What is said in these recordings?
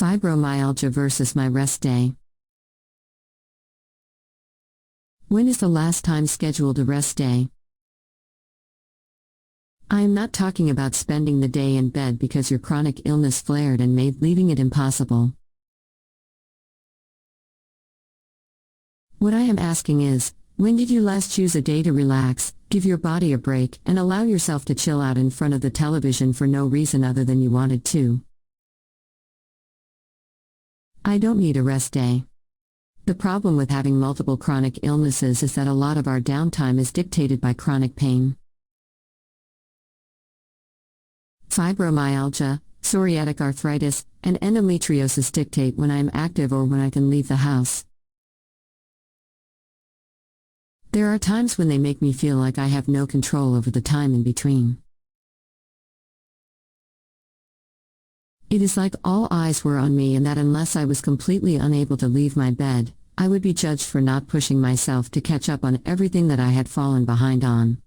Fibromyalgia versus my rest day. When is the last time scheduled a rest day? I am not talking about spending the day in bed because your chronic illness flared and made leaving it impossible. What I am asking is, when did you last choose a day to relax, give your body a break, and allow yourself to chill out in front of the television for no reason other than you wanted to? I don't need a rest day. The problem with having multiple chronic illnesses is that a lot of our downtime is dictated by chronic pain. Fibromyalgia, psoriatic arthritis, and endometriosis dictate when I am active or when I can leave the house. There are times when they make me feel like I have no control over the time in between. It is like all eyes were on me and that unless I was completely unable to leave my bed, I would be judged for not pushing myself to catch up on everything that I had fallen behind on.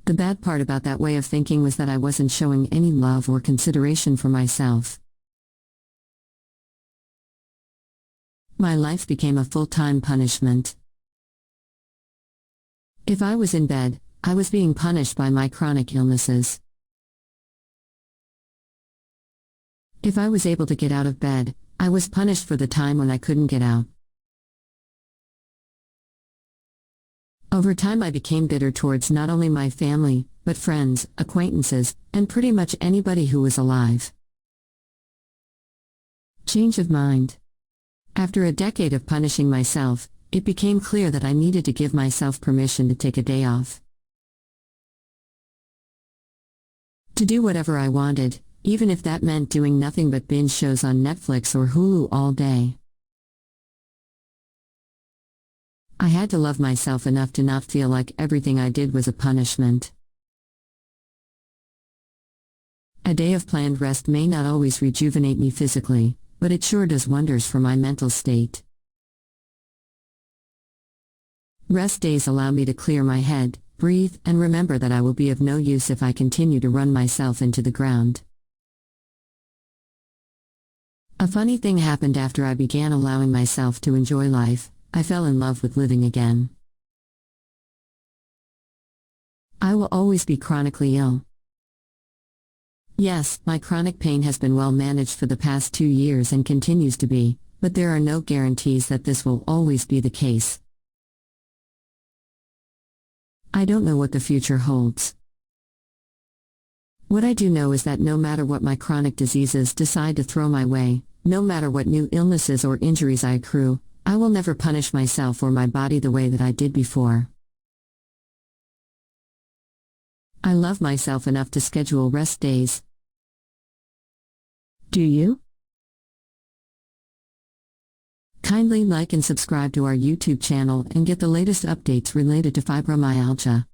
The bad part about that way of thinking was that I wasn't showing any love or consideration for myself. My life became a full-time punishment. If I was in bed, I was being punished by my chronic illnesses. If I was able to get out of bed, I was punished for the time when I couldn't get out. Over time I became bitter towards not only my family, but friends, acquaintances, and pretty much anybody who was alive. Change of mind. After a decade of punishing myself, it became clear that I needed to give myself permission to take a day off. To do whatever I wanted, even if that meant doing nothing but binge shows on Netflix or Hulu all day. I had to love myself enough to not feel like everything I did was a punishment. A day of planned rest may not always rejuvenate me physically, but it sure does wonders for my mental state. Rest days allow me to clear my head, breathe, and remember that I will be of no use if I continue to run myself into the ground. A funny thing happened after I began allowing myself to enjoy life. I fell in love with living again. I will always be chronically ill. Yes, my chronic pain has been well managed for the past 2 years and continues to be, but there are no guarantees that this will always be the case. I don't know what the future holds. What I do know is that no matter what my chronic diseases decide to throw my way, no matter what new illnesses or injuries I accrue, I will never punish myself or my body the way that I did before. I love myself enough to schedule rest days. Do you? Kindly like and subscribe to our YouTube channel and get the latest updates related to fibromyalgia.